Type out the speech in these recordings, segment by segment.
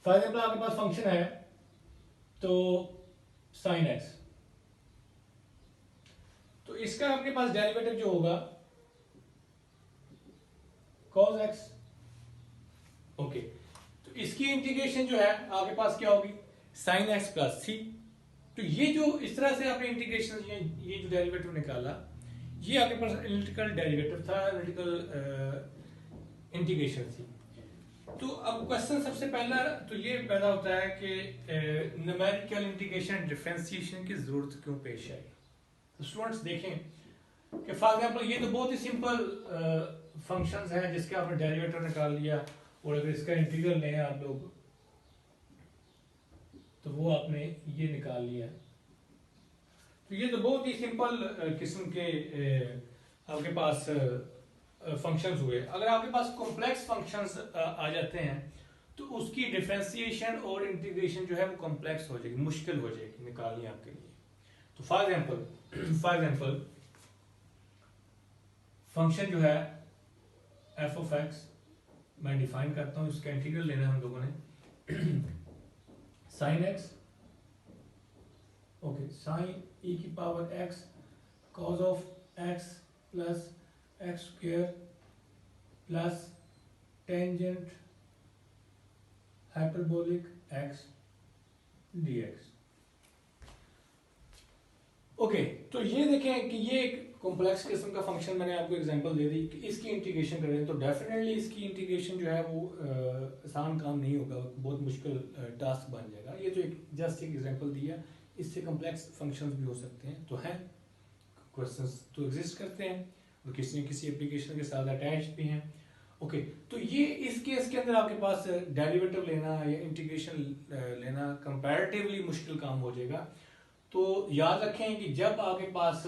For example आपके पास function है तो साइन एक्स, तो इसका आपके पास डेरिवेटिव जो होगा कॉस एक्स। ओके, तो इसकी इंटीग्रेशन जो है आपके पास क्या होगी, साइन एक्स प्लस सी। तो ये जो इस तरह से आपने इंटीग्रेशन ये जो डेरिवेटिव निकाला, ये आपके पास एनालिटिकल डेरिवेटिव था, एनालिटिकल इंटीग्रेशन थी। तो अब क्वेश्चन सबसे पहला तो ये पैदा होता है कि न्यूमेरिकल इंटीग्रेशन डिफरेंशिएशन की जरूरत क्यों पेश आई। तो स्टूडेंट्स देखें कि फॉर एग्जांपल ये तो बहुत ही सिंपल फंक्शंस हैं जिसके आपने डेरिवेटिव निकाल लिया, और अगर इसका इंटीग्रल लें आप लोग तो वो आपने ये निकाल लिया। तो ये तो बहुत ही सिंपल किस्म के आपके पास फंक्शंस हुए। अगर आपके पास कॉम्प्लेक्स फंक्शंस आ जाते हैं तो उसकी डिफरेंशिएशन और इंटीग्रेशन जो है वो कॉम्प्लेक्स हो जाएगी, मुश्किल हो जाएगी निकालनी आपके लिए। तो फॉर एग्जांपल फंक्शन जो है एफ ऑफ एक्स मैं डिफाइन करता हूं, इसका इंटीग्रल लेना है हम लोगों ने sine x, okay, sine e की power x cos of x plus x square plus tangent hyperbolic x d x. Okay, तो ये देखें कि ये एक कॉम्प्लेक्स किस्म का फंक्शन मैंने आपको एग्जांपल दे दी कि इसकी इंटीग्रेशन करें तो डेफिनेटली इसकी इंटीग्रेशन जो है वो आसान काम नहीं होगा, बहुत मुश्किल टास्क बन जाएगा। ये जो एक जस्ट एक एग्जांपल दिया, इससे कॉम्प्लेक्स फंक्शंस भी हो सकते हैं, तो हैं क्वेश्चंस तो एग्जिस्ट करते हैं और किसी न किसी एप्लीकेशन के साथ अटैच भी हैं। ओके, तो ये इस केस के अंदर आपके पास डेरिवेटिव लेना या इंटीग्रेशन लेना कंपैरेटिवली मुश्किल काम हो जाएगा। तो याद रखें कि जब आपके पास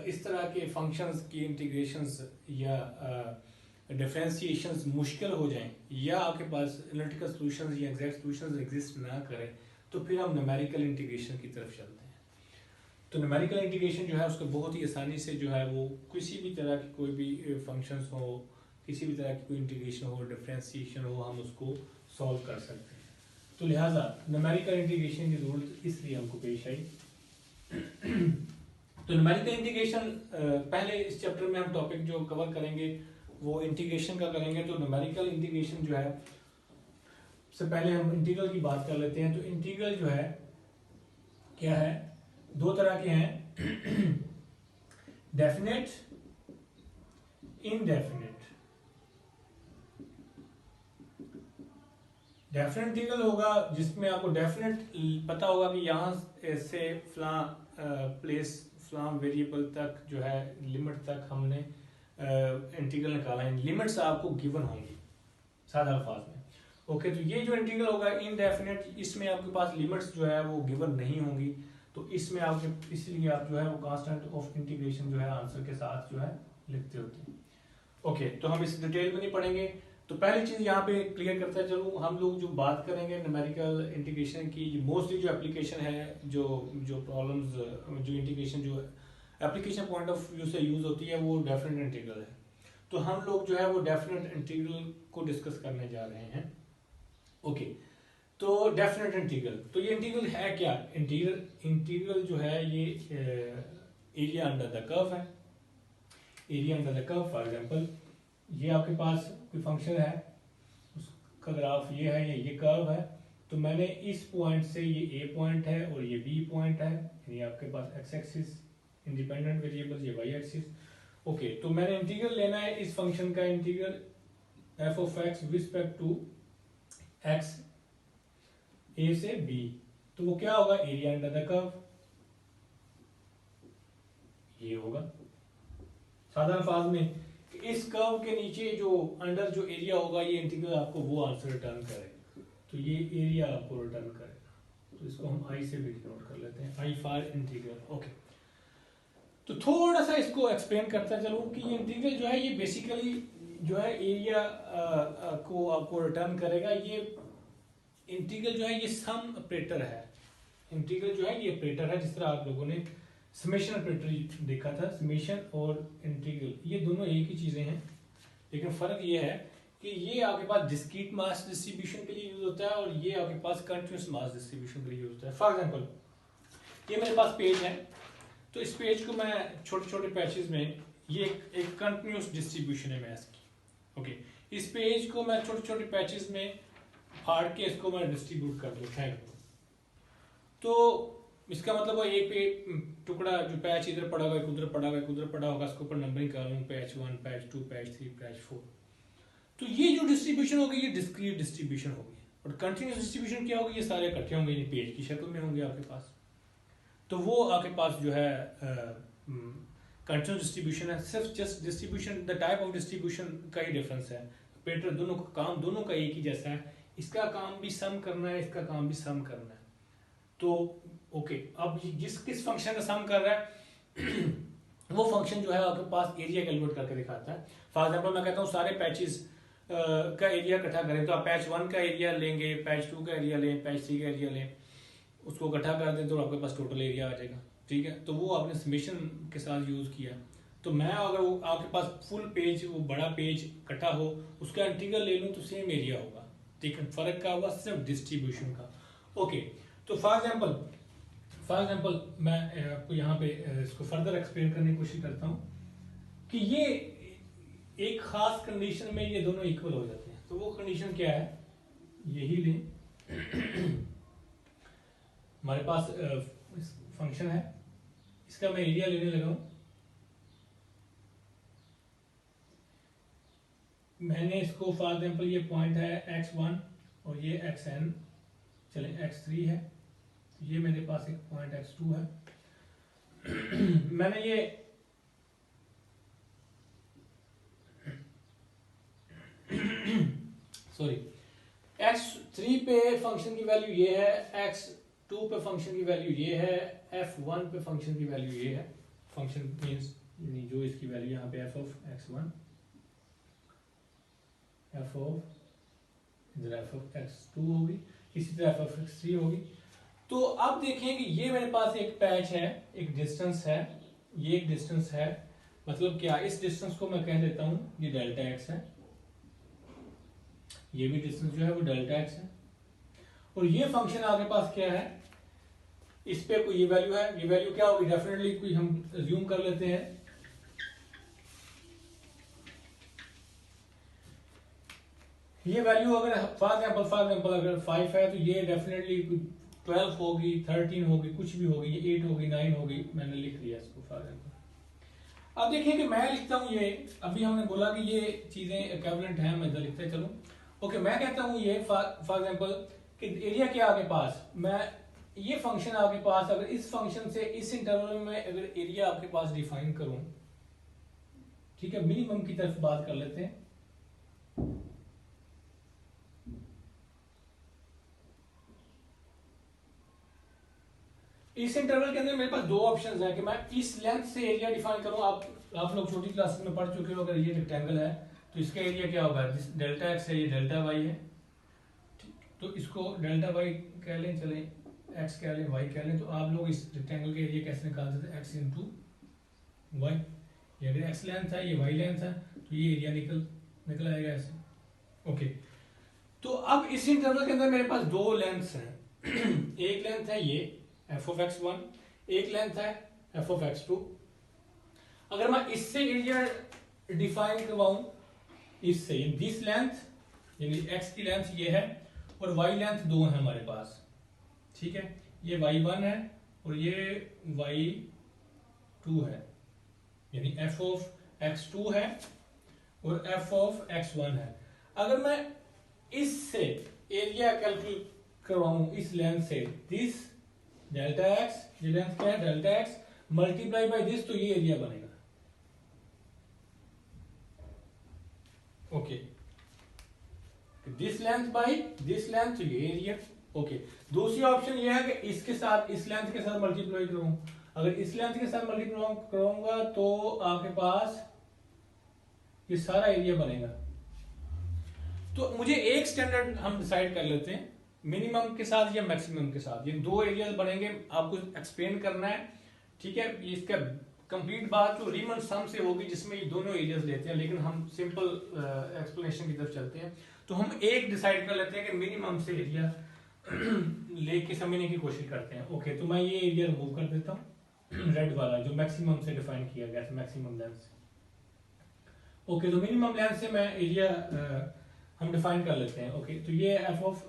इस तरह के फंक्शंस की इंटीग्रेशंस या डिफरेंशिएशंस मुश्किल हो जाएं या आपके पास एनालिटिकल सॉल्यूशंस या एग्जैक्ट सॉल्यूशंस एग्जिस्ट ना करें, तो फिर हम न्यूमेरिकल इंटीग्रेशन की तरफ चलते हैं। तो न्यूमेरिकल इंटीग्रेशन जो है उसको बहुत ही आसानी से जो है वो किसी भी तरह की कोई भी फंक्शंस हो, किसी भी तरह की कोई इंटीग्रेशन हो, डिफरेंशिएशन हो, हम उसको सॉल्व कर सकते हैं। तो लिहाजा न्यूमेरिकल इंटीग्रेशन की जरूरत इसलिए हमको पेश आई। तो न्यूमेरिकल इंटीग्रेशन पहले इस चैप्टर में हम टॉपिक जो कवर करेंगे वो इंटीग्रेशन का करेंगे। तो न्यूमेरिकल इंटीग्रेशन जो है, सबसे पहले हम इंटीग्रल की बात कर लेते हैं। तो इंटीग्रल जो है क्या है, दो तरह के हैं, डेफिनेट, इनडेफिनेट। डेफिनेट इंटीग्रल होगा जिसमें आपको डेफिनेट पता होगा कि यहाँ से फलां प्लेस फलां वेरिएबल तक जो है लिमिट तक हमने इंटीग्रल निकाला है, लिमिट्स आपको गिवन होंगी सादा अल्फाज में। ओके, तो ये जो इंटीग्रल होगा इनडेफिनेट, इसमें आपके पास लिमिट्स जो है वो गिवन नहीं होंगी, तो इसमें आपके इसलिए आप जो है वो कांस्टेंट ऑफ इंटीग्रेशन जो है आंसर के साथ जो है लिखते होते हैं। ओके, तो हम इस डिटेल में नहीं पढ़ेंगे। तो पहली चीज यहाँ पे क्लियर करता चलूँ, हम लोग जो बात करेंगे न्यूमेरिकल इंटीग्रेशन की, मोस्टली जो एप्लीकेशन है, जो प्रॉब्लम्स, जो इंटीग्रेशन जो एप्लीकेशन पॉइंट ऑफ व्यू से यूज होती है वो डेफिनेट इंटीग्रल है। तो हम लोग जो है वो डेफिनेट इंटीग्रल को डिस्कस करने जा रहे हैं। ओके, तो डेफिनेट इंटीग्रल, तो ये इंटीग्रल है क्या? इंटीग्रल जो है ये एरिया अंडर द कर्व है। Area under the curve, for example ये आपके पास कोई फंक्शन है, उसका ग्राफ ये है, ये कर्व है, तो मैंने इस पॉइंट से, ये ए पॉइंट है और ये बी पॉइंट है, यानी आपके पास एक्स एक्सिस इंडिपेंडेंट वेरिएबल, ये वाई एक्सिस। ओके, तो मैंने इंटीग्रल लेना है इस फंक्शन का, integral f of x with respect to x a से बी, तो वो क्या होगा, एरिया अंडर द कर्व ये होगा। साधारण अल्फाज में इस कर्व के नीचे जो अंडर जो एरिया होगा, ये इंटीग्रल आपको वो आंसर रिटर्न करेगा, तो ये एरिया आपको रिटर्न करेगा। तो इसको हम आई से भी डिनोट कर लेते हैं, आई फॉर इंटीग्रल। ओके, तो थोड़ा सा इसको एक्सप्लेन करता चलूं कि ये इंटीग्रल जो है ये बेसिकली जो है एरिया को आपको रिटर्न करेगा। ये इंटीग्रल जो है ये सम ऑपरेटर है। इंटीग्रल जो है ये ऑपरेटर है, जिस तरह आप लोगों ने समेशन ऑपरेटर देखा था, समेशन और इंटीग्रल ये दोनों एक ही चीजें हैं, लेकिन फर्क ये है कि ये आपके पास डिस्क्रीट मास डिस्ट्रीब्यूशन के लिए यूज होता है और ये आपके पास कंटिन्यूस मास डिस्ट्रीब्यूशन के लिए यूज होता है। फॉर एग्जांपल ये मेरे पास पेज है, तो इस पेज को मैं छोटे छोटे पैचेस में, ये एक कंटिन्यूस डिस्ट्रीब्यूशन है मैथ की, ओके। इस पेज को मैं छोटे छोटे पैचेस में फाड़ के इसको मैं डिस्ट्रीब्यूट कर दूँ, फेंक दूँ, तो इसका मतलब वो एक पे टुकड़ा जो पैच इधर पड़ा हुआ है, उधर पड़ा हुआ है, उधर पड़ा होगा, इसके ऊपर नंबरिंग कर लूँ, पैच 1, पैच 2, पैच 3, पैच 4। तो ये जो डिस्ट्रीब्यूशन होगी ये डिस्क्रीट डिस्ट्रीब्यूशन होगी। और कंटिन्यूस डिस्ट्रीब्यूशन क्या होगी, ये सारे इकट्ठे होंगे, ये पेज की शक्ल में होंगे आपके पास। तो वो आपके पास जो है कंटिन्यूस डिस्ट्रीब्यूशन है। सिर्फ just distribution, the type of distribution का ही डिफरेंस है। ऑपरेटर दोनों का काम दोनों का एक ही जैसा है, इसका काम भी सम करना है, इसका काम भी सम करना है। तो ओके, अब किस फंक्शन का सम कर रहा है वो फंक्शन जो है आपके पास एरिया कैलकुलेट करके दिखाता है। फॉर एग्जांपल मैं कहता हूँ सारे पैचेस का एरिया इकट्ठा करें, तो आप पैच 1 का एरिया लेंगे, पैच 2 का एरिया लें, पैच 3 का एरिया लें, उसको इकट्ठा कर दें तो आपके पास टोटल एरिया आ जाएगा, ठीक है। तो वो आपने समेशन के साथ यूज किया। तो मैं अगर वो आपके पास फुल पेज, वो बड़ा पेज इकट्ठा हो, उसका इंटीग्रल ले लूँ तो सेम एरिया होगा, ठीक है। फर्क क्या होगा, सिर्फ डिस्ट्रीब्यूशन का, ओके। तो फॉर एग्जाम्पल मैं आपको यहाँ पे इसको फर्दर एक्सप्लेन करने की कोशिश करता हूँ कि ये एक खास कंडीशन में ये दोनों इक्वल हो जाते हैं। तो वो कंडीशन क्या है, यही लें हमारे पास फंक्शन है, इसका मैं एरिया लेने लगा हूं। मैंने इसको फॉर एग्जाम्पल ये पॉइंट है x1 और ये xn, चले x3 है, ये मेरे पास एक पॉइंट x2 है। मैंने ये सॉरी x3 पे फंक्शन की वैल्यू ये है, x2 पे फंक्शन की वैल्यू ये है, f1 पे फंक्शन की वैल्यू ये है। फंक्शन मींस जो इसकी वैल्यू यहाँ पे f of x1, f of इधर f ऑफ x2 होगी, इसी तरह f ऑफ x3 होगी। तो अब देखें कि ये मेरे पास एक पैच है, एक डिस्टेंस है, ये एक डिस्टेंस है, मतलब क्या, इस डिस्टेंस को मैं कह देता हूं ये डेल्टा x है, ये भी डिस्टेंस जो है वो डेल्टा x है। और ये फंक्शन आपके पास क्या है, इस पे कोई ये वैल्यू है, ये वैल्यू क्या होगी, डेफिनेटली कोई हम अज्यूम कर लेते हैं ये वैल्यू अगर फॉर एग्जांपल अगर 5 है तो ये डेफिनेटली 12 होगी, 13 होगी, कुछ भी होगी, ये 8 होगी, 9 होगी, मैंने लिख लिया इसको फॉर एग्जांपल। अब देखिए कि मैं लिखता हूं ये, अभी हमने बोला कि ये चीजें इक्विवेलेंट हैं, मैं इधर लिखते चलूं, ओके। मैं कहता हूं ये फॉर एग्जांपल कि एरिया क्या आपके पास, मैं ये फंक्शन आपके पास अगर इस फंक्शन से इस इंटरवल में अगर एरिया आपके पास डिफाइन करूं, ठीक है, मिनिमम की तरफ बात कर लेते हैं। इस इंटरवल के अंदर मेरे पास दो ऑप्शंस हैं कि मैं इस लेंथ से एरिया डिफाइन करूं। आप लोग छोटी क्लासेस में पढ़ चुके हो, अगर ये रेक्टेंगल है तो इसका एरिया क्या होगा, डेल्टा एक्स है, ये डेल्टा वाई है, तो इसको डेल्टा वाई कह लें, चले एक्स कह लें, वाई कह लें। तो आप लोग इस रेक्टेंगल के एरिया कैसे निकाल सकते हैं, एक्स इंटू वाई, ये अगर एक्स लेंथ है, ये वाई लेंथ है, तो ये एरिया निकल आएगा ऐसे, ओके। तो अब इस इंटरवल के अंदर मेरे पास दो लेंथ्स हैं एक लेंथ है ये f of x1, एक लेंथ है f of x2। अगर मैं इससे एरिया डिफाइन करवाऊं, इससे दिस लेंथ यानी x की लेंथ ये है और y लेंथ दो है हमारे पास, ठीक है, ये y1 है और ये y2 है, यानी f of x2 है और f of x1 है। अगर मैं इससे एरिया कैलकुलेट करवाऊं इस लेंथ से, दिस डेल्टा एक्स, ये लेंथ क्या है delta x, multiply by this, तो ये एरिया बनेगा, okay. This length by this length, तो ये एरिया, ओके। दूसरी ऑप्शन ये है कि इसके साथ, इस लेंथ के साथ मल्टीप्लाई करूं। अगर इस लेंथ के साथ मल्टीप्लाई करूंगा तो आपके पास ये सारा एरिया बनेगा। तो मुझे एक स्टैंडर्ड हम डिसाइड कर लेते हैं, मिनिमम के साथ या मैक्सिमम के साथ, ये दो एरियाज बनेंगे, आपको एक्सप्लेन करना है, ठीक है। इसका कंप्लीट बात जो रीमन सम से होगी जिसमें ये दोनों एरियाज लेते हैं, लेकिन हम सिंपल एक्सप्लेनेशन की तरफ चलते हैं। तो हम एक डिसाइड कर लेते हैं कि मिनिमम से एरिया लेके समझने की कोशिश करते हैं। ओके, तो मैं ये एरिया रिमूव कर देता हूँ, रेड वाला जो मैक्सिमम से डिफाइन किया गया था, मैक्सिमम लेंथ से। ओके, तो मिनिमम लेंथ से मैं एरिया हम डिफाइन कर लेते हैं। ओके, तो ये एफ ऑफ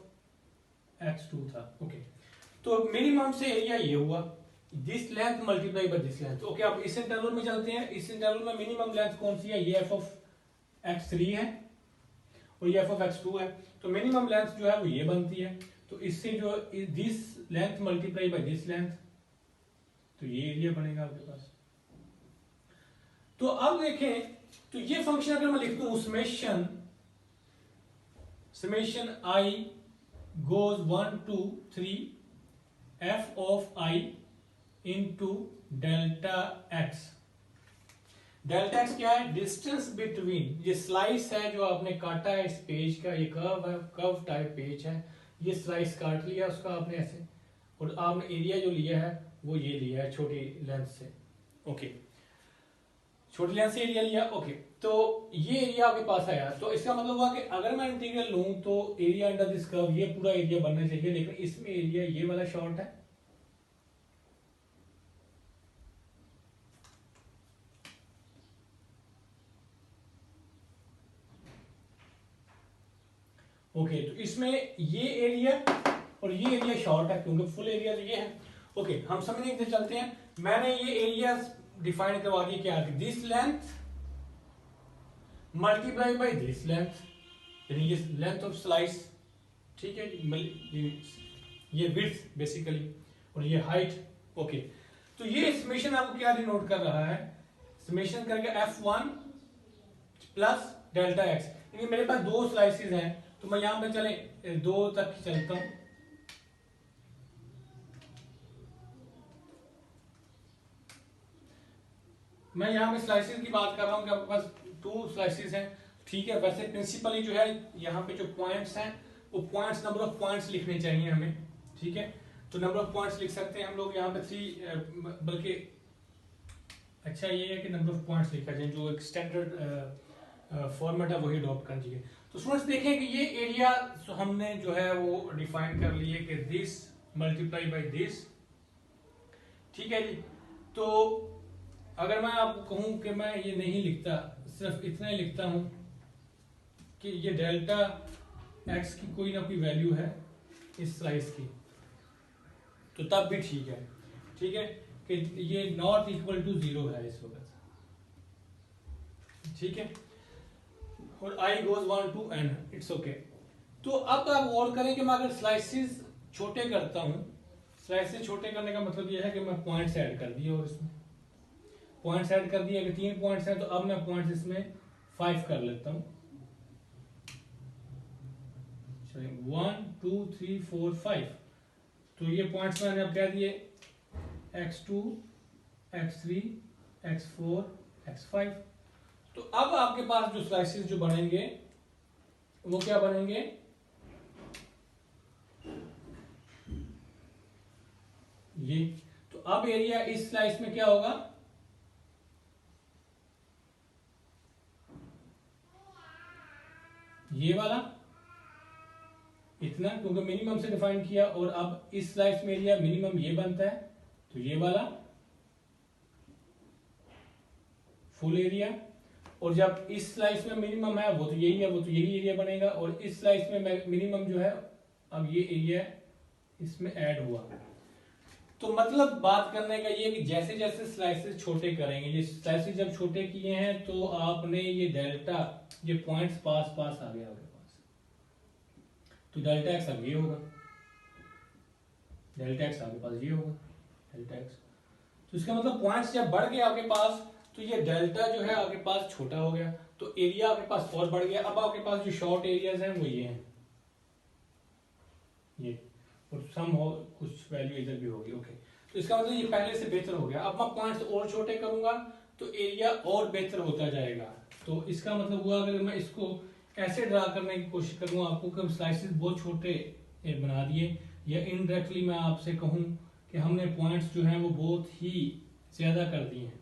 x2 था। ओके, तो मिनिमम से एरिया ये हुआ, this length multiply by this length. Okay, अब इस इंटरवल में चलते हैं। इस इंटरवल में मिनिमम लेंथ कौन सी है? ये एफ ऑफ x3 है और ये एफ ऑफ x2 है। तो मिनिमम लेंथ जो है वो ये बनती है। तो इससे जो this length multiply by this length, तो ये एरिया बनेगा आपके पास। तो अब देखें, तो ये फंक्शन अगर मैं लिख दूं summation i goes 1 to 3 f of I into delta x। Delta x क्या है? डिस्टेंस बिटवीन, ये स्लाइस है जो आपने काटा है इस पेज का, ये कर्व है, कर्व टाइप पेज है, ये स्लाइस काट लिया उसका आपने ऐसे, और आपने एरिया जो लिया है वो ये लिया है छोटी लेंथ से। ओके, छोटी लेंथ से एरिया लिया। ओके, तो ये एरिया आपके पास आया। तो इसका मतलब हुआ कि अगर मैं इंटीग्रल लूं तो एरिया अंडर दिस कर्व ये पूरा एरिया बनना चाहिए, लेकिन इसमें एरिया ये वाला शॉर्ट है। ओके, तो इसमें ये एरिया और ये एरिया शॉर्ट है क्योंकि फुल एरिया तो ये है। ओके, हम समझने के चलते हैं। मैंने ये एरिया डिफाइन करवा दिया, क्या है? This length multiply by this length, यानी ये लेंथ ऑफ स्लाइस, ठीक है, ये विड्थ बेसिकली, और ये हाइट। ओके, तो ये समेशन आपको क्या डिनोट कर रहा है? समेशन करके f1 प्लस डेल्टा एक्स, यानी मेरे पास दो स्लाइसेस हैं, तो मैं यहां पे चले 2 तक चलता हूं। मैं यहां पे स्लाइसेस की बात कर रहा हूं कि आपके पास 2 स्लाइसेस हैं, ठीक है। वैसे प्रिंसिपली जो है यहाँ पे जो पॉइंट्स हैं वो पॉइंट्स, नंबर ऑफ पॉइंट्स लिखने चाहिए हमें, ठीक है। तो नंबर ऑफ पॉइंट्स लिख सकते हैं हम लोग यहाँ पे 3, बल्कि अच्छा ये है कि नंबर ऑफ पॉइंट्स लिखा जाए, जो एक स्टैंडर्ड फॉर्मेट है वही अडॉप्ट कर चाहिए। तो स्टूडेंट्स देखें कि ये एरिया हमने जो है वो डिफाइन कर लिए कि दिस मल्टीप्लाई बाय दिस, ठीक है जी। तो अगर मैं आपको कहूं कि मैं ये नहीं लिखता, सिर्फ इतना ही लिखता हूं कि ये डेल्टा एक्स की कोई ना कोई वैल्यू है इस स्लाइस की, तो तब भी ठीक है, ठीक है, कि ये नॉट इक्वल टू 0 है इस वक्त, ठीक है, और i goes 1 to n, it's okay. तो अब आप गौर करें कि मैं अगर स्लाइसेस छोटे करता हूं, स्लाइसेस छोटे करने का मतलब यह है कि मैं पॉइंट्स ऐड कर दिए, और इसमें पॉइंट्स ऐड कर दिए, अगर 3 पॉइंट्स हैं तो अब मैं पॉइंट्स इसमें 5 कर लेता हूं। 1 2 3 4 5, तो ये पॉइंट्स मैंने अब कह दिए x2 x3 x4 x5। तो अब आपके पास जो स्लाइसेस जो बनेंगे वो क्या बनेंगे? ये। तो अब एरिया इस स्लाइस में क्या होगा? ये वाला इतना, क्योंकि मिनिमम से डिफाइन किया, और अब इस स्लाइस में एरिया मिनिमम ये बनता है, तो ये वाला फुल एरिया, और जब इस स्लाइस में मिनिमम है वो तो यही है, वो तो यही एरिया बनेगा, और इस स्लाइस में मिनिमम जो है अब ये एरिया इसमें ऐड हुआ। तो मतलब बात करने का ये कि जैसे जैसे स्लाइसेस छोटे करेंगे, ये स्लाइसेस जब छोटे किए हैं तो आपने ये डेल्टा, ये पॉइंट्स पास पास आ गया आपके पास, तो डेल्टा एक्स अब ये होगा, डेल्टा एक्स आपके पास ये होगा, डेल्टा एक्स। तो इसका मतलब पॉइंट्स जब बढ़ गए आपके पास तो ये डेल्टा जो है आपके पास छोटा हो गया, तो एरिया आपके पास और बढ़ गया। अब आपके पास जो शॉर्ट एरियाज हैं वो ये हैं, ये, और सम हो कुछ वैल्यू इधर भी होगी। ओके, तो इसका मतलब ये पहले से बेहतर हो गया। अब मैं पॉइंट्स और छोटे करूंगा तो एरिया और बेहतर होता जाएगा। तो इसका मतलब हुआ अगर मैं इसको ऐसे ड्रा करने की कोशिश करूँ आपको कि स्लाइसेस बहुत छोटे बना दिए, या इनडायरेक्टली मैं आपसे कहूँ कि हमने पॉइंट्स जो हैं वो बहुत ही ज्यादा कर दिए हैं,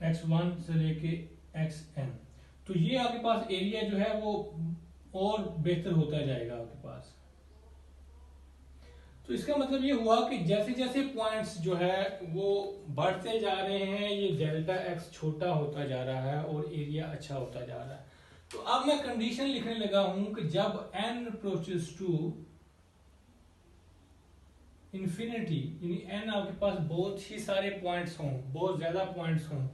x1 से लेके xn। तो ये आपके पास एरिया जो है वो और बेहतर होता जाएगा आपके पास। तो इसका मतलब ये हुआ कि जैसे जैसे पॉइंट्स जो है वो बढ़ते जा रहे हैं, ये डेल्टा x छोटा होता जा रहा है और एरिया अच्छा होता जा रहा है। तो अब मैं कंडीशन लिखने लगा हूं कि जब n अप्रोचेस टू इंफिनिटी, यानी n आपके पास बहुत ही सारे पॉइंट्स हों, बहुत ज्यादा पॉइंट्स हों,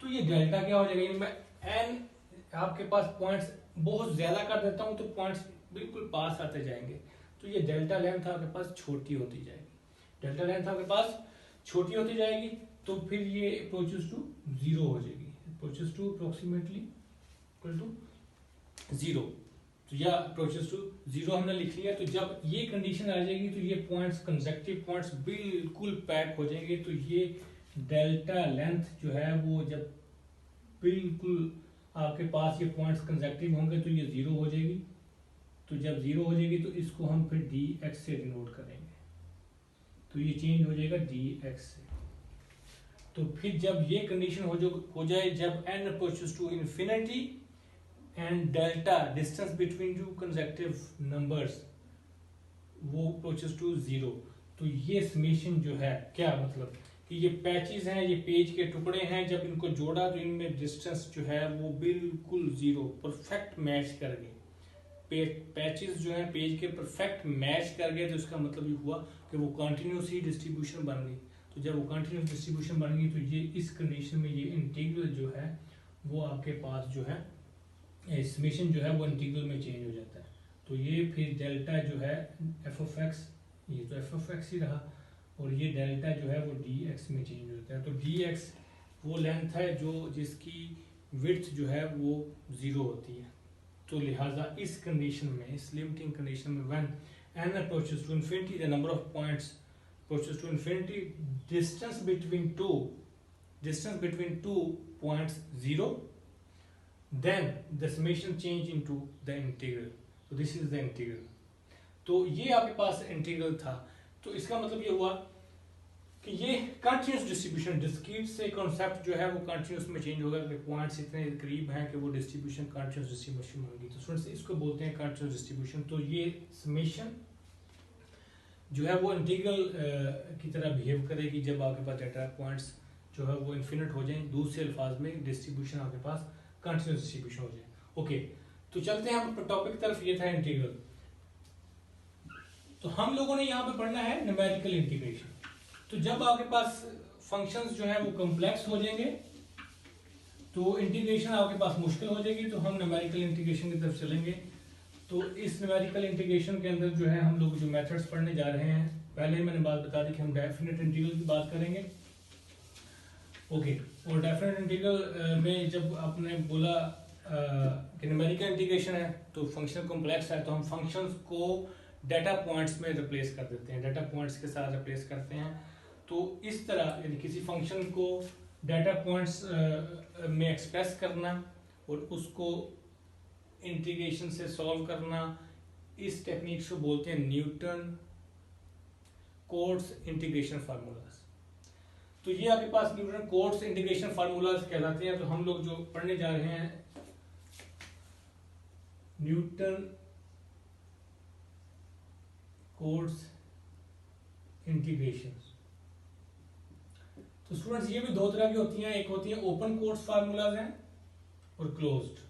तो ये डेल्टा क्या हो जाएगा, यानी मैं n आपके पास पॉइंट्स बहुत ज्यादा कर देता हूं तो पॉइंट्स बिल्कुल पास आते जाएंगे, तो ये डेल्टा लेंथ आपके पास छोटी होती जाएगी। डेल्टा लेंथ आपके पास छोटी होती जाएगी तो फिर ये अप्रोचेस टू जीरो हो जाएगी, approaches to approximately equal to zero. तो या अप्रोचेस टू जीरो हमने लिख लिया। तो जब ये कंडीशन आ जाएगी तो ये पॉइंट्स कंसेक्टिव पॉइंट्स बिल्कुल पैक हो जाएंगे, तो ये डेल्टा लेंथ जो है वो जब बिल्कुल आपके पास ये पॉइंट्स कंसेक्टिव होंगे तो ये जीरो हो जाएगी। तो जब जीरो हो जाएगी तो इसको हम फिर dx से डिनोट करेंगे, तो ये चेंज हो जाएगा dx से। तो फिर जब ये कंडीशन हो जाए जब n approaches to infinity and delta distance between two consecutive numbers वो अप्रोचेस टू जीरो, तो ये समेशन जो है क्या मतलब कि ये पैचेस हैं, ये पेज के टुकड़े हैं, जब इनको जोड़ा तो इनमें डिस्टेंस जो है वो बिल्कुल जीरो परफेक्ट मैच कर गए। पैचेस जो है पेज के परफेक्ट मैच कर गए, तो इसका मतलब ये हुआ कि वो कंटिन्यूस ही डिस्ट्रीब्यूशन बन गई। तो जब वो कंटिन्यूस डिस्ट्रीब्यूशन बन गई तो ये इस कंडीशन में ये इंटीग्रल जो है वो आपके पास जो है समेशन जो है वो इंटीग्रल में चेंज हो जाता है। तो ये फिर डेल्टा जो है एफ ऑफ एक्स, ये तो एफ ऑफ एक्स ही रहा, और ये डेल्टा जो है वो डी एक्स में चेंज हो जाता है। तो डी एक्स वो लेंथ है जो जिसकी विड्थ जो है वो जीरो होती है। तो लिहाजा इस कंडीशन में, इस लिमिटिंग कंडीशन में when n approaches to infinity, the number of points approaches to infinity, distance between two points zero, then the summation change into the integral. So this is the integral. तो ये आपके पास integral था। तो इसका मतलब ये हुआ कि ये कंटिन्यूस डिस्ट्रीब्यूशन, डिस्क्रीट से कॉन्सेप्ट जो है वो कंटिन्यूस में चेंज होगा कि पॉइंट्स इतने करीब हैं कि वो डिस्ट्रीब्यूशन कंटिन्यूस डिस्ट्रीब्यूशन होगी। तो स्टूडेंट्स इसको बोलते हैं कंटिन्यूस डिस्ट्रीब्यूशन। तो ये समेशन जो है वो इंटीग्रल की तरह बिहेव करेगी जब आपके पास डेटा पॉइंट्स जो है वो इन्फिनिट हो जाए, दूसरे अल्फाज में डिस्ट्रीब्यूशन आपके पास कंटिन्यूस डिस्ट्रीब्यूशन हो जाए। ओके, तो चलते हैं हम टॉपिक तरफ। ये था इंटीग्रल। तो हम लोगों ने यहाँ पे पढ़ना है न्यूमेरिकल इंटीग्रेशन। तो जब आपके पास फंक्शंस जो है वो कॉम्प्लेक्स हो जाएंगे तो इंटीग्रेशन आपके पास मुश्किल हो जाएगी, तो हम न्यूमेरिकल इंटीग्रेशन की तरफ चलेंगे। तो इस न्यूमेरिकल इंटीग्रेशन के अंदर जो है हम लोग जो मेथड्स पढ़ने जा रहे हैं, पहले ही मैंने बात बता दी कि हम डेफिनेट इंटीग्रल की बात करेंगे। ओके, और डेफिनेट इंटीग्रल में जब आपने बोला कि न्यूमेरिकल इंटीग्रेशन है तो फंक्शन कॉम्प्लेक्स है, तो हम फंक्शंस को डाटा पॉइंट्स में रिप्लेस कर देते हैं, डाटा पॉइंट्स के साथ रिप्लेस करते हैं। तो इस तरह यानी किसी फंक्शन को डाटा पॉइंट्स में एक्सप्रेस करना और उसको इंटीग्रेशन से सॉल्व करना, इस टेक्निक को बोलते हैं न्यूटन कोट्स इंटीग्रेशन फार्मूलाज। तो ये आपके पास न्यूटन कोट्स इंटीग्रेशन फार्मूलाज कहलाते हैं। तो हम लोग जो पढ़ने जा रहे हैं न्यूटन कोट्स इंटीग्रेशन। तो स्टूडेंट्स ये भी दो तरह की होती हैं, एक होती है ओपन कोट्स फार्मूलाज हैं और क्लोज्ड।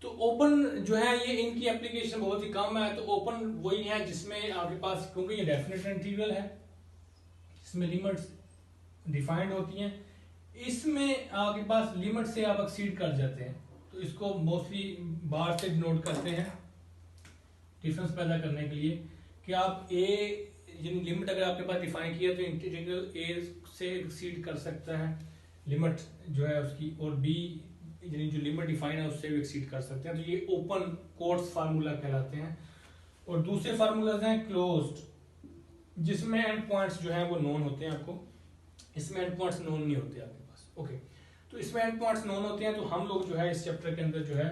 तो ओपन जो है ये इनकी एप्लीकेशन बहुत ही कम है। तो ओपन वही है जिसमें आपके पास, क्योंकि ये डेफिनेट इंटीग्रल है, इसमें लिमिट्स डिफाइंड होती हैं, इसमें आपके पास लिमिट से आप एक्सीड कर जाते हैं। तो इसको मोस्टली बार से डिनोट करते हैं डिफरेंस पैदा करने के लिए कि आप ए यानी लिमिट अगर आपके पास डिफाइन किया तो इंटीग्रल ए से एक्सीड कर सकता है लिमिट जो है उसकी, और बी यानी जो लिमिट डिफाइन है उससे भी एक्सीड कर सकते हैं। तो ये ओपन कोट्स फार्मूला कहलाते हैं। और दूसरे फार्मूलाज हैं क्लोज्ड, जिसमें एंड पॉइंट्स जो है वो नोन होते हैं आपको, इसमें एंड पॉइंट्स नोन नहीं होते आपके पास। ओके, तो इसमें एंड पॉइंट्स नोन होते हैं। तो हम लोग जो है इस चैप्टर के अंदर जो है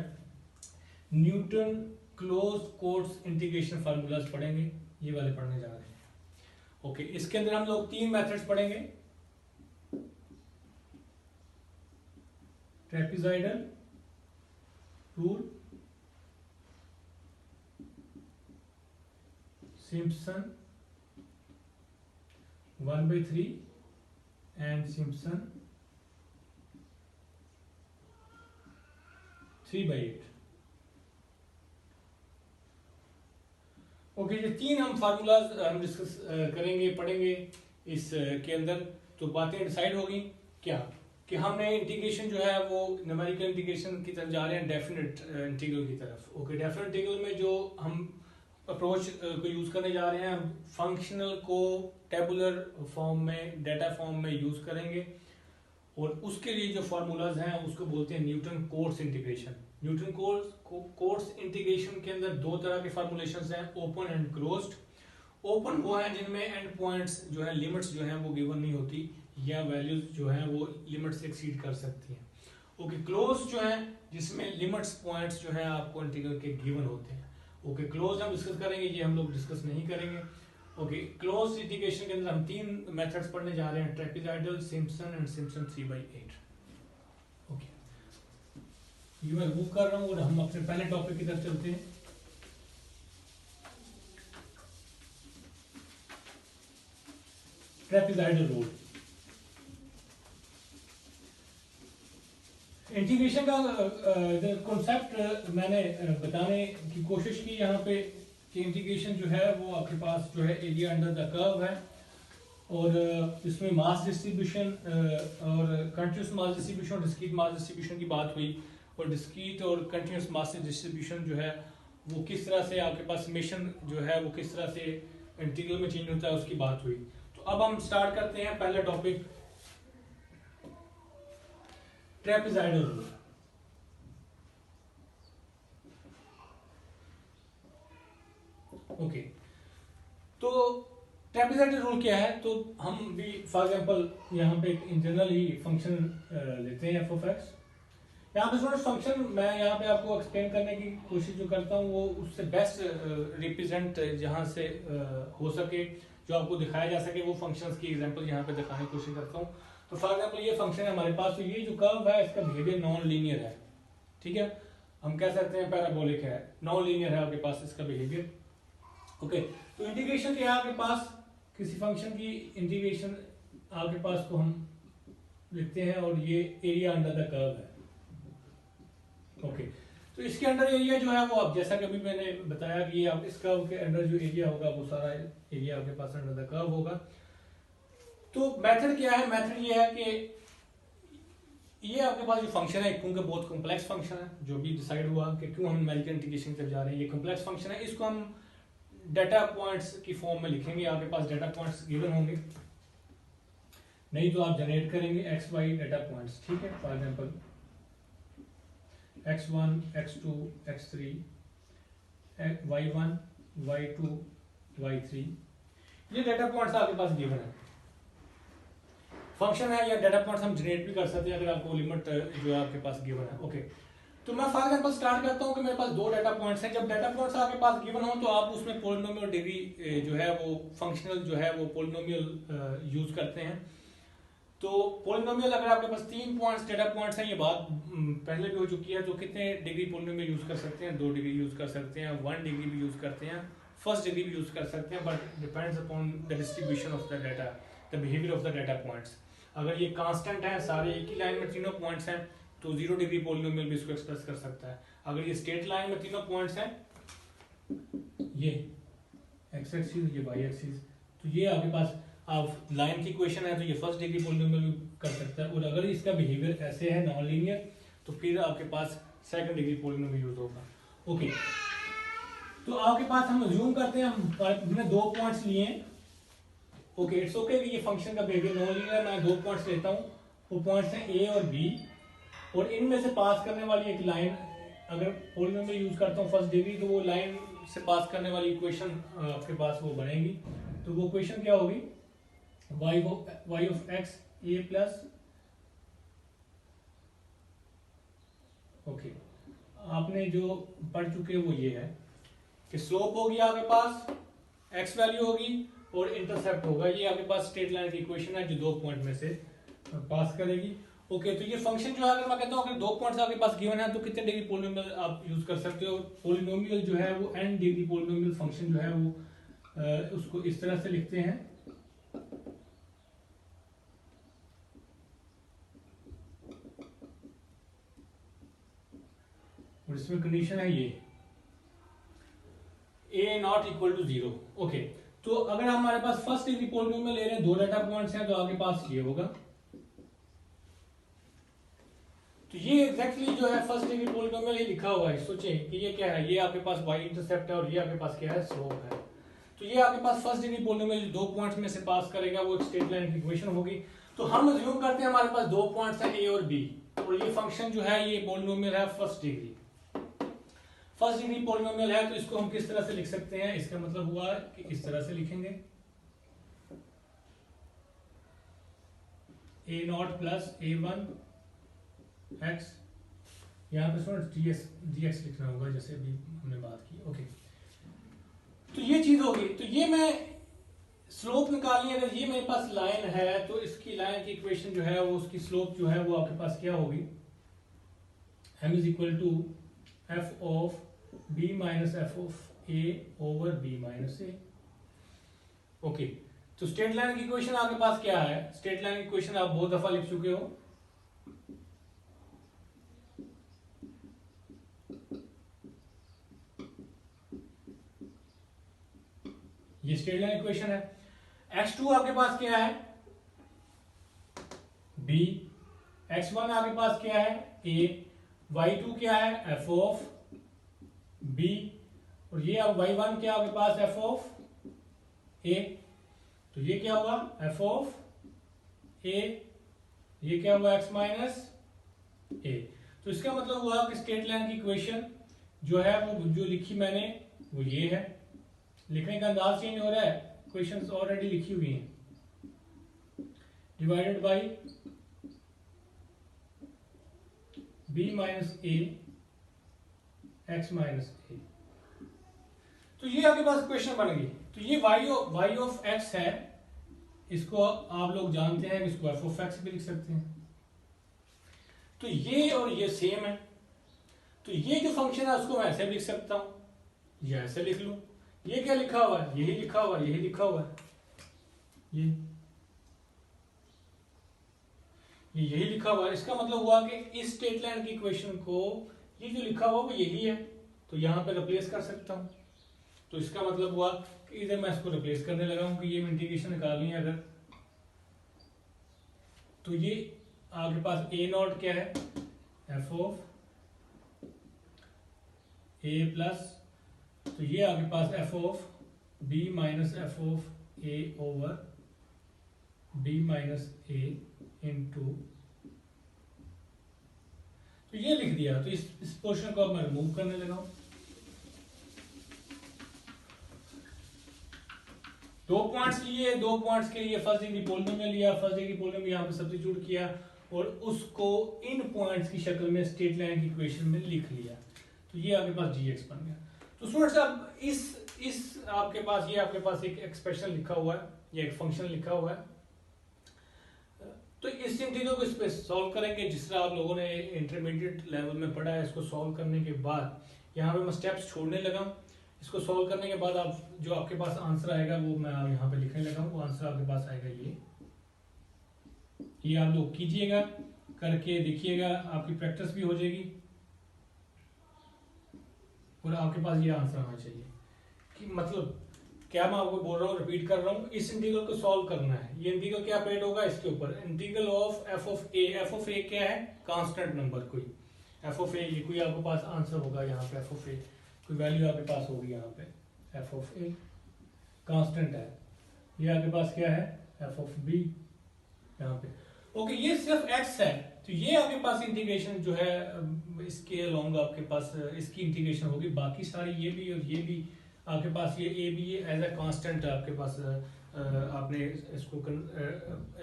Newton closed quotes integration formulas पढ़ेंगे, ये वाले पढ़ने जा रहे हैं। ओके, इसके अंदर हम लोग 3 मेथड्स पढ़ेंगे, trapezoidal rule, Simpson 1/3 and Simpson 3/8। Okay, ये 3 हम फार्मूलाज हम डिस्कस करेंगे, पढ़ेंगे इस के अंदर। तो बातें डिसाइड होगी क्या कि हमने इंटीग्रेशन जो है वो न्यूमेरिकल इंटीग्रेशन की तरफ जा रहे हैं, डेफिनेट इंटीग्रल की तरफ। ओके, डेफिनेट इंटीग्रल में जो हम अप्रोच को यूज करने जा रहे हैं, फंक्शनल को टेबुलर फॉर्म में, डाटा फॉर्म में यूज करेंगे, और उसके लिए जो फार्मूलाज हैं उसको बोलते हैं Newton Cotes integration. Newton Cotes integration के अंदर 2 तरह के फार्मूलेशंस हैं, ओपन एंड क्लोज्ड। ओपन वो है जिनमें एंड पॉइंट्स जो है, लिमिट्स जो हैं वो गिवन नहीं होती, या वैल्यूज जो हैं वो लिमिट से एक्सीड कर सकती हैं। ओके, क्लोज जो है जिसमें लिमिट्स पॉइंट्स जो है आपको इंटीग्रल के गिवन होते हैं। ओके, क्लोज हम डिस्कस करेंगे, ये हम लोग डिस्कस नहीं करेंगे। ओके, क्लोज इंटीग्रेशन के अंदर हम 3 मेथड्स पढ़ने जा रहे हैं, trapezoidal, Simpson and Simpson 3/8। Okay, ये मैं मूव कर रहा हूँ और हम अपने पहले टॉपिक की तरफ चलते हैं। Trapezoidal rule. इंटीग्रेशन का कॉन्सेप्ट मैंने बताने की कोशिश की यहाँ पे कि इंटीग्रेशन जो है वो आपके पास जो है एरिया अंडर द कर्व है, और इसमें मास डिस्ट्रीब्यूशन और कंटिन्यूस मास डिस्ट्रीब्यूशन और डिस्क्रीट मास डिस्ट्रीब्यूशन की बात हुई, और डिस्क्रीट और कंटिन्यूस मास डिस्ट्रीब्यूशन जो है वो किस तरह से आपके पास समेशन जो है वो किस तरह से इंटीग्रल में चेंज होता है उसकी बात हुई। तो अब हम स्टार्ट करते हैं पहला टॉपिक, ट्रेपेजॉइडल रूल। ओके, तो ट्रेपेजॉइडल रूल क्या है? तो हम भी फॉर एग्जांपल यहाँ पे इन जनरल ही फंक्शन लेते हैं एफ ऑफ एक्स। यहाँ पे स्टूडेंट फंक्शन मैं यहाँ पे आपको एक्सप्लेन करने की कोशिश जो करता हूँ वो उससे बेस्ट रिप्रेजेंट जहाँ से हो सके, जो आपको दिखाया जा सके, वो फंक्शंस की एग्जांपल यहाँ पे दिखाने की कोशिश करता हूँ। तो फॉर एग्जांपल ये फंक्शन है हमारे पास, तो ये जो कर्व है इसका बिहेवियर नॉन लीनियर है, ठीक है, हम कह सकते हैं पैराबोलिक है, नॉन लीनियर है आपके पास इसका बिहेवियर। ओके, तो इंटीग्रेशन क्या है आपके पास, किसी फंक्शन की इंटीग्रेशन आपके पास को हम लिखते हैं, और ये एरिया अंडर द कर्व है। ओके, तो इसके अंडर एरिया जो है वो आप जैसा कि अभी मैंने बताया कि आप इस कर्व के अंडर जो एरिया होगा वो सारा एरिया आपके पास अंडर द कर्व होगा। तो मेथड क्या है? मेथड ये है कि ये आपके पास जो फंक्शन है क्योंकि बहुत कॉम्प्लेक्स फंक्शन है, जो भी डिसाइड हुआ कि क्यों हम न्यूमेरिकल इंटीग्रेशन की तरफ जा रहे हैं, ये कॉम्प्लेक्स फंक्शन है, इसको हम डाटा पॉइंट्स की फॉर्म में लिखेंगे। आपके पास डाटा पॉइंट्स गिवन होंगे, नहीं तो आप जनरेट करेंगे एक्स वाई डाटा पॉइंट्स, ठीक है। For example x1 x2 x3 y1 y2 y3, ये डाटा पॉइंट्स आपके पास गिवन है, फंक्शन है, या डाटा पॉइंट्स हम जनरेट भी कर सकते हैं अगर आपको लिमिट जो है आपके पास गिवन है। ओके, तो मैं फॉर एग्जांपल स्टार्ट करता हूं कि मेरे पास 2 डाटा पॉइंट्स हैं। जब डाटा पॉइंट्स आपके पास गिवन हो तो आप उसमें पॉलिनोमियल डिग्री जो है वो फंक्शनल जो है वो पॉलिनोमियल यूज करते हैं। तो पॉलिनोमियल अगर आपके पास 3 पॉइंट्स डाटा पॉइंट्स हैं, ये बात पहले भी हो चुकी है, तो कितने डिग्री पॉलिनोमियल यूज कर सकते हैं? 2 डिग्री यूज कर सकते हैं, 1 डिग्री भी यूज करते हैं, फर्स्ट डिग्री भी यूज कर सकते हैं, but depends upon the distribution of the data, the behaviour of the data points. अगर ये कांस्टेंट है, सारे एक ही लाइन में तीनों पॉइंट्स हैं, तो 0 डिग्री पॉलिनोमियल भी इसको एक्सप्रेस कर सकता है। अगर ये स्ट्रेट लाइन में तीनों पॉइंट्स हैं, ये एक्स एक्सिस ये वाई एक्सिस, तो ये आपके पास आप लाइन की इक्वेशन है, तो ये फर्स्ट डिग्री पॉलिनोमियल भी कर सकता है। और अगर इसका बिहेवियर ऐसे है नॉन लीनियर, तो फिर आपके पास सेकंड डिग्री पॉलिनोमियल यूज होगा। ओके, तो आपके पास हम अज्यूम करते हैं हमने 2 पॉइंट्स लिए हैं। ओके, इट्स ओके कि ये फंक्शन का बिहेवियर नॉन लीनियर है, मैं 2 पॉइंट्स लेता हूँ, वो पॉइंट्स हैं ए और बी, और इनमें से पास करने वाली एक लाइन, अगर पॉलिनोमियल यूज करता हूँ फर्स्ट डिग्री, तो वो लाइन से पास करने वाली इक्वेशन आपके पास वो बनेगी। तो वो इक्वेशन क्या होगी? y of x a plus, okay, आपने जो पढ़ चुके वो ये है कि स्लोप होगी आपके पास, x वैल्यू होगी, और इंटरसेप्ट होगा। ये आपके पास स्ट्रेट लाइन की इक्वेशन है जो 2 पॉइंट में से पास करेगी। ओके, तो ये फंक्शन जो है, अगर मैं कहता हूँ अगर 2 पॉइंट्स आपके पास गिवन है तो कितने डिग्री पॉलिनोमियल आप यूज कर सकते हो। पॉलिनोमियल जो है वो n डिग्री पॉलिनोमियल फंक्शन जो है वो उसको इस तरह से लिखते हैं, और इसमें कंडीशन है ये a not equal to 0। Okay, तो अगर हमारे पास फर्स्ट डिग्री पॉलिनोमियल ले रहे हैं, 2 डाटा पॉइंट्स हैं, तो आपके पास ये होगा। तो ये एग्जैक्टली जो है फर्स्ट डिग्री पॉलिनोमियल ये लिखा हुआ है। सोचें कि ये क्या है, ये आपके पास y इंटरसेप्ट है और ये आपके पास क्या है, स्लोप है। तो ये आपके पास फर्स्ट डिग्री पॉलिनोमियल 2 पॉइंट्स में से पास करेगा, वो एक स्ट्रेट लाइन की इक्वेशन होगी। तो हम अज्यूम करते हैं हमारे पास 2 पॉइंट्स हैं a और b, और ये फंक्शन जो है ये पॉलिनोमियल है first degree. First degree polynomial है तो इसको हम किस तरह से लिख सकते हैं, इसका मतलब हुआ कि इस तरह से लिखेंगे a not plus a1 x, यहाँ पे स्टूडेंट dx लिखना होगा जैसे अभी हमने बात की। ओके, तो ये चीज होगी। तो ये मैं स्लोप निकालनी, अगर ये मेरे पास लाइन है तो इसकी लाइन की इक्वेशन जो है वो उसकी स्लोप जो है वो आपके पास क्या होगी, m is equal to f of b minus f of a over b minus a। Okay, तो स्ट्रेट लाइन की इक्वेशन आपके पास क्या है, स्ट्रेट लाइन की इक्वेशन आप बहुत दफा लिख चुके हो। ये स्ट्रेट लाइन इक्वेशन है। x2 आपके पास क्या है, b, x1 आपके पास क्या है, a, y2 क्या है, f ऑफ b, और ये अब y1 क्या आपके पास f ऑफ a। तो ये क्या हुआ f ऑफ a, ये क्या हुआ x माइनस a। तो इसका मतलब हुआ कि स्ट्रेट लाइन की इक्वेशन जो है वो जो लिखी मैंने वो ये है। लिखने का अंदाज चेंज हो रहा है, क्वेश्चंस ऑलरेडी लिखी हुई हैं। Divided by b minus a x minus a। तो ये आपके पास क्वेश्चन बन गई। तो ये y ऑफ x है, इसको आप लोग जानते हैं, इसको f ऑफ x भी लिख सकते हैं। तो ये और ये सेम है, तो ये जो फंक्शन है उसको मैं ऐसे लिख सकता हूं, ये ऐसे लिख लूं। ये क्या लिखा हुआ है, यही लिखा हुआ है, यही लिखा हुआ है, ये यही लिखा हुआ है। इसका मतलब हुआ कि इस स्ट्रेट लाइन की इक्वेशन को ये जो लिखा हुआ वो यही है, तो यहां पे रिप्लेस कर सकता हूं। तो इसका मतलब हुआ कि इधर मैं इसको रिप्लेस करने लगा हूं कि ये इंटीग्रेशन निकालनी है अगर, तो ये आपके पास a नॉट क्या है, f ऑफ a प्लस, तो ये आपके पास f of b minus f of a over b minus a into, तो ये लिख दिया। तो इस पोर्शन को अब मैं रिमूव करने लगा हूं। 2 पॉइंट्स लिए, 2 पॉइंट्स के लिए फर्स्ट डिग्री पॉलिनोमियल लिया, फर्स्ट डिग्री पॉलिनोमियल यहाँ पे सब्स्टिट्यूट किया और उसको इन पॉइंट्स की शक्ल में स्ट्रेट लाइन की इक्वेशन में लिख लिया। तो ये आपके पास dx बन गया। तो स्टूडेंट्स अब इस आपके पास ये आपके पास एक एक्सप्रेशन लिखा हुआ है, ये एक फंक्शन लिखा हुआ है। तो इस इंटीग्रल को इस पे सॉल्व करेंगे जिस तरह आप लोगों ने इंटरमीडिएट लेवल में पढ़ा है। इसको सॉल्व करने के बाद यहाँ पे मैं स्टेप्स छोड़ने लगा हूँ। इसको सॉल्व करने के बाद आप जो आपके पास आंसर आएगा वो मैं यहाँ पे लिखने लगा हूँ। वो आंसर आपके पास आएगा ये आप लोग कीजिएगा, करके देखिएगा, आपकी प्रैक्टिस भी हो जाएगी और आपके पास ये आंसर आना चाहिए। कि मतलब क्या मैं आपको बोल रहा हूँ, रिपीट कर रहा हूँ, इस इंटीग्रल को सॉल्व करना है। ये इंटीग्रल क्या ऑपरेट होगा, इसके ऊपर integral of f of a क्या है, कांस्टेंट नंबर कोई f ऑफ a, ये कोई आपके पास आंसर होगा यहाँ पे, f ऑफ a कोई वैल्यू आपके पास होगी यहाँ पे, f ऑफ a कांस्टेंट है। ये आपके पास क्या है, f ऑफ b यहाँ पे। ओके, ये सिर्फ x है, तो ये आपके पास इंटीग्रेशन जो है इसके अलोंग आपके पास इसकी इंटीग्रेशन होगी। बाकी सारी ये भी और ये भी आपके पास, ये a b as a constant आपके पास आपने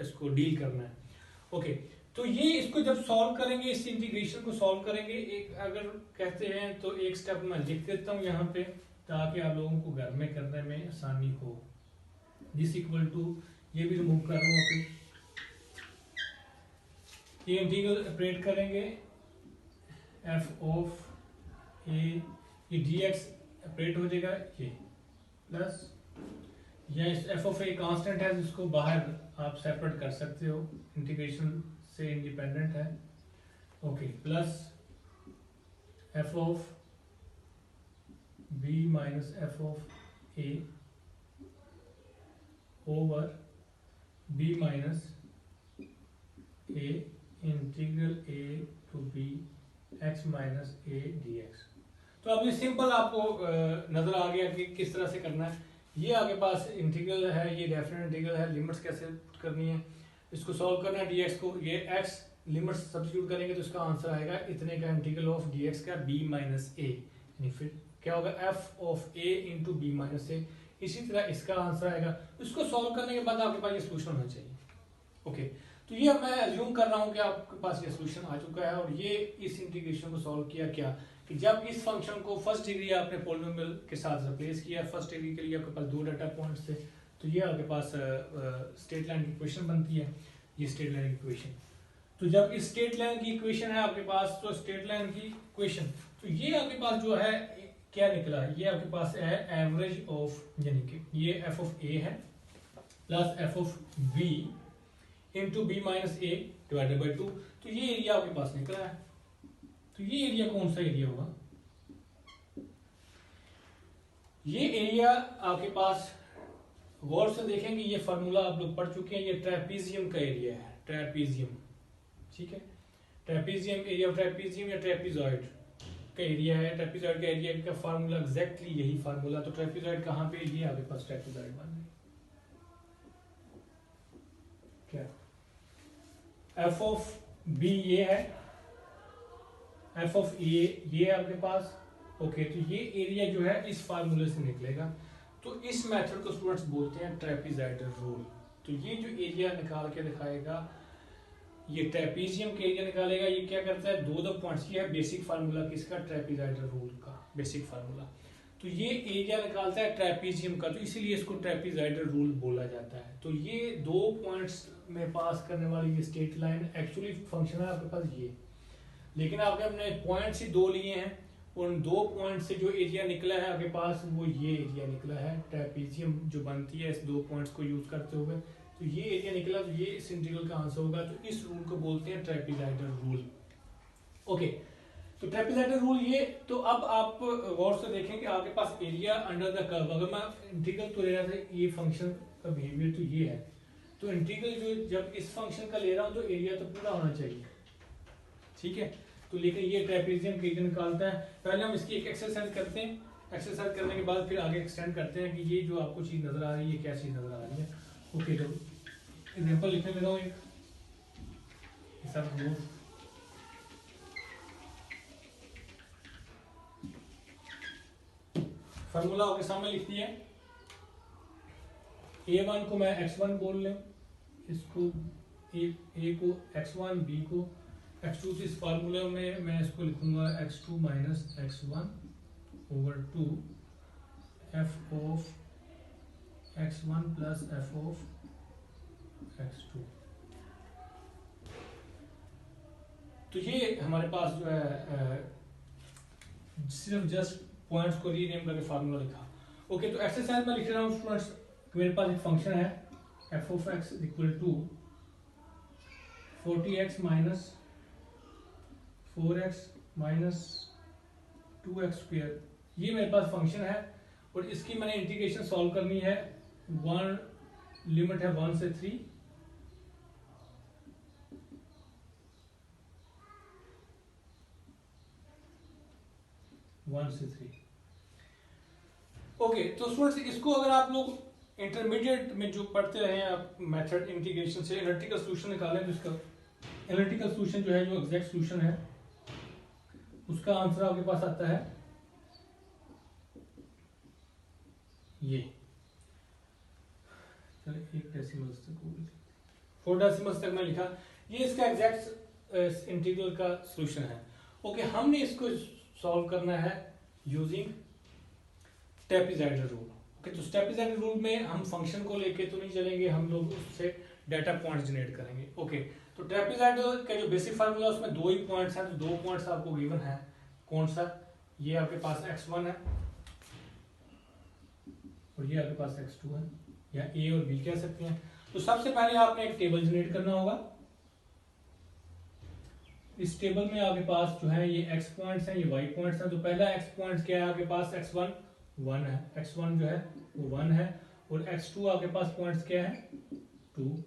इसको डील करना है। ओके, तो ये इसको जब सॉल्व करेंगे, इस इंटीग्रेशन को सॉल्व करेंगे, एक अगर कहते हैं तो एक स्टेप मैं लिख देता हूँ यहाँ पे ताकि आप लोगों को घर में करने में आसानी हो। दिस इक्वल टू, ये भी रिमूव कर रहा हूँ फिर, ये इंटीग्रल ऑपरेट करेंगे एफ ऑफ ए, ये डी एक्स ऑपरेट हो जाएगा ये प्लस, या एफ ऑफ ए कांस्टेंट है जिसको बाहर आप सेपरेट कर सकते हो, इंटीग्रेशन से इंडिपेंडेंट है, okay, plus f of b minus f of a over b minus a integral a to b x minus a d x. तो अब ये सिंपल आपको नजर आ गया कि किस तरह से करना है। ये आपके पास इंटीग्रल है, ये डेफिनेट इंटीग्रल है, लिमिट्स कैसे पुट करनी है, इसको सॉल्व करना है डीएक्स को, ये एक्स लिमिट्स सब्स्टिट्यूट करेंगे तो इसका आंसर आएगा इतने का इंटीग्रल ऑफ डीएक्स का बी माइनस ए, यानी फिर क्या होगा f of a into b minus a. इसी तरह इसका आंसर आएगा, इसको सॉल्व करने के बाद आपके पास ये सोल्यूशन होना चाहिए। ओके, तो ये मैं अज्यूम कर रहा हूँ कि आपके पास ये सोल्यूशन आ चुका है, और ये इस इंटीग्रेशन को सॉल्व किया क्या कि जब इस फंक्शन को फर्स्ट डिग्री आपने पॉलिनोमियल के साथ रिप्लेस किया, फर्स्ट डिग्री के लिए आपके पास दो डाटा पॉइंट्स थे, तो ये आपके पास स्ट्रेट लाइन की इक्वेशन बनती है, ये स्ट्रेट लाइन की इक्वेशन। तो जब इस स्ट्रेट लाइन की इक्वेशन है आपके पास, तो स्ट्रेट लाइन की इक्वेशन, तो ये आपके पास जो है क्या निकला है, ये आपके पास है एवरेज ऑफ, यानी कि ये एफ ऑफ ए है plus f of b into b minus a divided by 2, तो ये एरिया आपके पास निकला है। तो ये एरिया कौन सा एरिया होगा, ये एरिया आपके पास गौर से देखेंगे, ये फार्मूला आप लोग पढ़ चुके हैं, ये ट्रेपीजियम का एरिया है, ट्रेपीजियम, ठीक है, ट्रेपीजियम एरिया ऑफ ट्रेपीजियम या ट्रेपीजॉइड का एरिया है, ट्रेपीजॉइड का एरिया का फार्मूला एग्जैक्टली यही फार्मूला। तो ट्रेपीजॉइड कहाँ पे, ये आपके पास ट्रेपीजॉइड बन रही क्या, एफ ऑफ बी ये है, एफ ऑफ ए ये आपके पास, ओके, तो ये एरिया जो है इस फार्मूले से निकलेगा। तो इस मेथड को स्टूडेंट्स बोलते हैं ट्रेपीजॉइडल रूल। तो ये जो एरिया निकाल के दिखाएगा, ये ट्रेपीजियम के एरिया निकालेगा, ये क्या करता है, दो पॉइंट्स, ये है बेसिक फार्मूला किसका, ट्रेपीजॉइडल रूल का बेसिक फार्मूला। तो ये एरिया निकालता है ट्रेपीजियम का, तो इसीलिए इसको ट्रेपीजॉइडल रूल बोला जाता है। तो ये दो पॉइंट्स में पास करने वाली ये स्ट्रेट लाइन एक्चुअली फंक्शन है आपके पास ये, लेकिन आपने अपने पॉइंट्स ही दो लिए हैं, उन दो पॉइंट से जो एरिया निकला है आपके पास वो ये एरिया निकला है, ट्रेपीजियम जो बनती है इस दो पॉइंट्स को यूज करते हुए, तो ये एरिया निकला, तो ये इस इंटीग्रल का आंसर होगा। तो इस रूल को बोलते हैं ट्रेपीजॉइडल रूल। ओके, तो ट्रेपीजॉइडल रूल ये, तो अब आप गौर से देखें कि आपके पास एरिया अंडर द कर्व, अगर मैं इंटीग्रल तो ले रहा था ये फंक्शन का बिहेवियर तो ये है, तो इंटीग्रल जो जब इस फंक्शन का ले रहा हूँ तो एरिया तो पूरा होना चाहिए, ठीक है। तो लेकिन ये ट्रेपीजियम के एरिया निकालता है। पहले हम इसकी एक एक्सरसाइज करते हैं, एक्सरसाइज करने के बाद फिर आगे एक्सटेंड करते हैं कि ये जो आपको चीज नजर आ रही है क्या चीज नजर आ रही है। ओके, तो एग्जांपल लिखने लगा हूँ एक सब फार्मूला आपके सामने लिख दिया है। a1 को मैं x1 बोल लूं, इसको a को x1, b को x2, से इस फार्मूले में मैं इसको लिखूंगा x2 minus x1 over 2 f of x1 plus f of x2। तो ये हमारे पास जो है सिर्फ जस्ट पॉइंट्स को रीनेम करके फार्मूला लिखा। ओके, तो एक्सरसाइज में लिख रहा हूँ स्टूडेंट्स, मेरे पास एक फंक्शन है f of x equal to 40x minus 4x minus 2x square, ये मेरे पास फंक्शन है, और इसकी मैंने इंटीग्रेशन सॉल्व करनी है। वन लिमिट है 1 से 3, ओके, तो स्टूडेंट्स इसको अगर आप लोग इंटरमीडिएट में जो पढ़ते रहे आप मेथड इंटीग्रेशन से एनालिटिकल सॉल्यूशन निकालें, तो इसका एनालिटिकल सॉल्यूशन जो है, जो एग्जैक्ट सॉल्यूशन है, उसका आंसर आपके पास आता है ये, चलिए 1 डेसिमल्स तक 4 डेसिमल्स तक मैं लिखा, ये इसका एग्जैक्ट इंटीग्रल का सॉल्यूशन है। ओके, हमने इसको सॉल्व करना है यूजिंग ट्रेपीजॉइडल रूल। ओके, तो स्टेपिजाइडर रूल में हम फंक्शन को लेके तो नहीं चलेंगे, हम लोग उससे डाटा पॉइंट्स जनरेट करेंगे। ओके, तो ट्रेपेजॉइडल का जो बेसिक फार्मूला उसमें दो ही पॉइंट्स हैं, तो दो पॉइंट्स आपको गिवन है। कौन सा? ये आपके पास x1 है और ये आपके पास x2 है, या a और b कह सकते हैं। तो सबसे पहले आपने एक टेबल जनरेट करना होगा। इस टेबल में आपके पास जो है ये x पॉइंट्स हैं, ये y पॉइंट्स हैं। तो पहला x पॉइंट्स क्या है आपके पास? x1 1 है, x1 जो है वो 1 है, और x2 आपके पास पॉइंट्स क्या है? 2।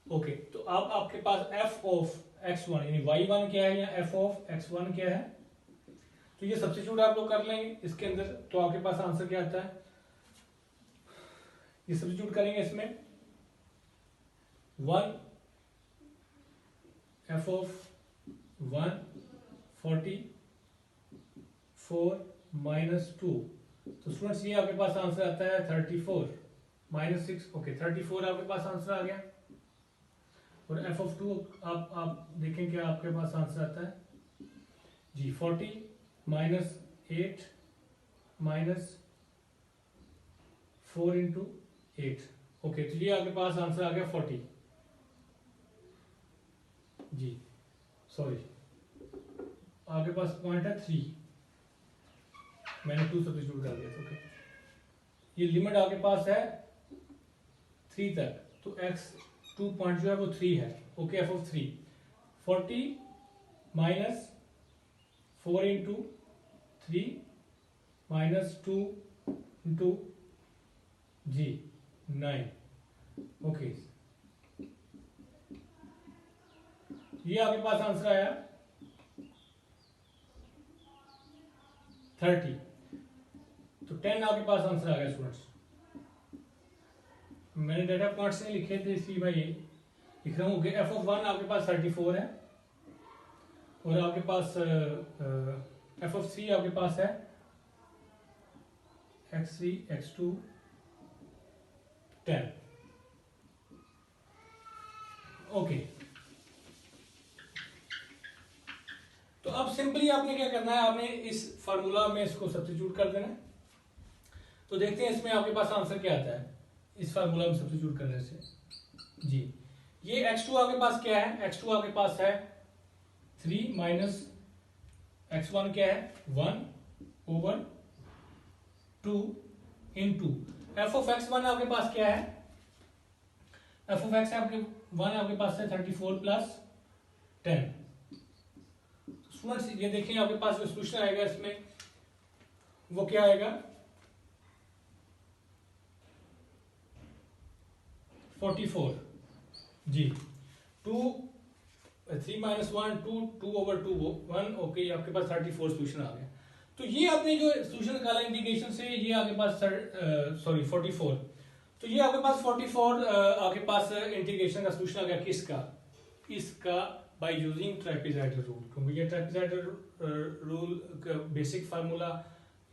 ओके, तो अब आपके पास f ऑफ x1 यानी y1 क्या है, या f ऑफ x1 क्या है, तो ये सब्स्टिट्यूट आप लोग कर लेंगे इसके अंदर, तो आपके पास आंसर क्या आता है? ये सब्स्टिट्यूट करेंगे इसमें 1 f ऑफ 1 44 माइनस 2, तो स्टूडेंट्स ये आपके पास आंसर आता है 34 माइनस 6। ओके, 34 आपके पास आंसर आ गया। और f ऑफ 2 आप देखें क्या आपके पास आंसर आता है जी, 40 माइनस 8 माइनस 4 इंटू 8। ओके, तो ये आपके पास आंसर आ गया 40 जी, सॉरी आपके पास पॉइंट है 3, मैंने 2 सब्स्टिट्यूट कर दिया। ओके, ये लिमिट आपके पास है 3 तक, तो x2 पॉइंट जो है वो 3 है। Okay, f of 3 40 minus 4 into 3 minus 2 into जी 9। ओके, ये आपके पास आंसर आया 30, तो 10 आपके पास आंसर आ गया स्टूडेंट्स। मैंने डाटा पॉइंट्स नहीं लिखे थे इसलिए मैं ये लिख रहा हूँ। f ऑफ 1 आपके पास 34 है, और आपके पास f ऑफ 3 आपके पास है x3 x2 10। ओके, तो अब सिंपली आपने क्या करना है, आपने इस फार्मूला में इसको सब्स्टिट्यूट कर देना है। तो देखते हैं इसमें आपके पास आंसर क्या आता है इस फार्मूला में सब्स्टिट्यूट करने से जी। ये x2 आपके पास क्या है? x2 आपके पास है 3 माइनस x1 क्या है? 1 over 2 into f of x1 आपके पास क्या है? f ऑफ x आपके 1 आपके पास है 34 प्लस 10। स्टूडेंट्स ये देखें आपके पास जो सोल्यूशन आएगा इसमें वो क्या आएगा? 44 जी, 3 माइनस 1 2 ओवर 2 1। ओके, आपके पास 34 सोल्यूशन आ गया। तो ये आपने जो सोल्यूशन निकाला इंटीग्रेशन से, ये आपके पास सॉरी 44, तो ये आपके पास 44 आपके पास इंटीग्रेशन का सोल्यूशन आ गया। किसका? इसका बाय यूजिंग ट्रेपेजॉइडल रूल, क्योंकि ये ट्रेपेजॉइडल रूल का बेसिक फार्मूला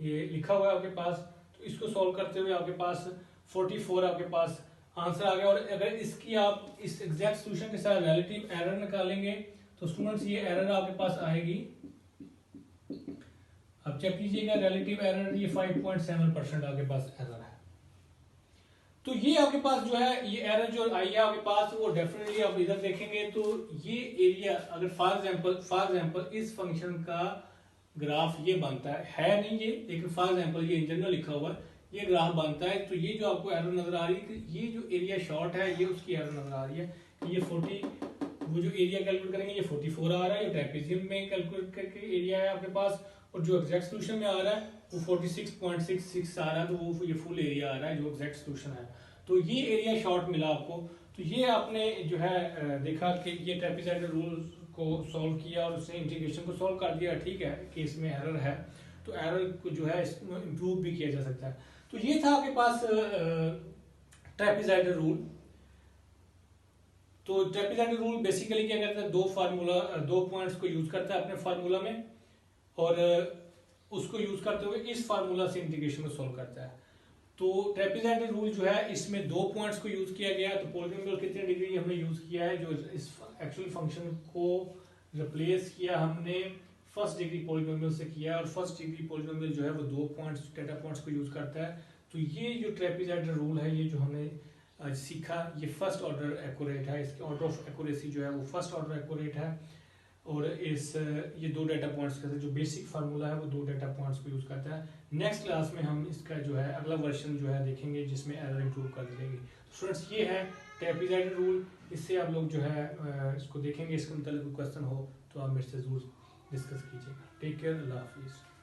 ये लिखा हुआ है आपके पास। तो इसको सॉल्व करते हुए आपके पास 44 आपके पास आंसर आ गया। और अगर इसकी आप इस एग्जैक्ट सोल्यूशन के साथ रिलेटिव एरर निकालेंगे तो स्टूडेंट्स ये एरर आपके पास आएगी, अब चेक कीजिएगा रिलेटिव एरर, ये 5.7% आपके पास एरर है। तो ये आपके पास जो है ये एरर जो आई है आपके पास, वो डेफिनेटली आप इधर देखेंगे तो ये एरिया, अगर फॉर एग्जांपल इस फंक्शन का ग्राफ ये बनता है नहीं ये, लेकिन फॉर एग्जांपल ये इन जनरल लिखा हुआ है, ये ग्राफ बनता है, तो ये जो आपको एरर नजर आ रही है कि ये जो एरिया शॉर्ट है ये उसकी एरर नजर आ रही है कि ये 40, वो जो एरिया कैलकुलेट करेंगे ये 44 आ रहा है, ये ट्रेपेजियम में कैलकुलेट करके एरिया है आपके पास, और जो एग्जैक्ट सोल्यूशन में आ रहा है वो 46.66 आ रहा है, तो वो ये फुल एरिया आ रहा है जो एग्जैक्ट सोल्यूशन है। तो ये एरिया शॉर्ट मिला आपको। तो ये आपने जो है देखा कि ये ट्रेपेजॉइडल रूल को सॉल्व किया और उसने इंटीग्रेशन को सॉल्व कर दिया, ठीक है कि इसमें एरर है, तो एरर को जो है इम्प्रूव भी किया जा सकता है। तो ये था आपके पास ट्रेपेजॉइडल रूल। तो ट्रेपेजॉइडल रूल बेसिकली क्या करता है, दो पॉइंट्स को यूज करता है अपने फार्मूला में, और उसको यूज करते हुए इस फार्मूला से इंटीग्रेशन को सॉल्व करता है। तो ट्रेपेजॉइडल रूल जो है इसमें दो पॉइंट्स को यूज किया गया। तो पॉलीनोमियल कितने डिग्री हमने यूज किया है, जो इस एक्चुअल फंक्शन को रिप्लेस किया हमने फर्स्ट डिग्री पॉलीनोमियल से किया, और फर्स्ट डिग्री पॉलीनोमियल जो है वो दो पॉइंट्स डेटा पॉइंट्स को यूज करता है। तो तो ये जो ट्रेपेजॉइडल रूल है, ये जो हमने सीखा, ये फर्स्ट ऑर्डर एक्यूरेट है, इसकी ऑर्डर ऑफ एक्यूरेसी जो है वो फर्स्ट ऑर्डर एक्यूरेट है। और ये 2 डेटा पॉइंट्स का जो बेसिक फार्मूला है वो 2 डेटा पॉइंट्स को यूज करता है। नेक्स्ट क्लास में हम इसका जो है अगला वर्जन जो है देखेंगे जिसमें एरर इंप्रूव कर देगी। स्टूडेंट्स ये है ट्रेपेजॉइडल रूल, इससे आप लोग जो है इसको देखेंगे, इसके मतलब कोई क्वेश्चन हो तो आप मेरे से जरूर डिस्कस कीजिएगा। टेक केयर, अल्लाह हाफिज़।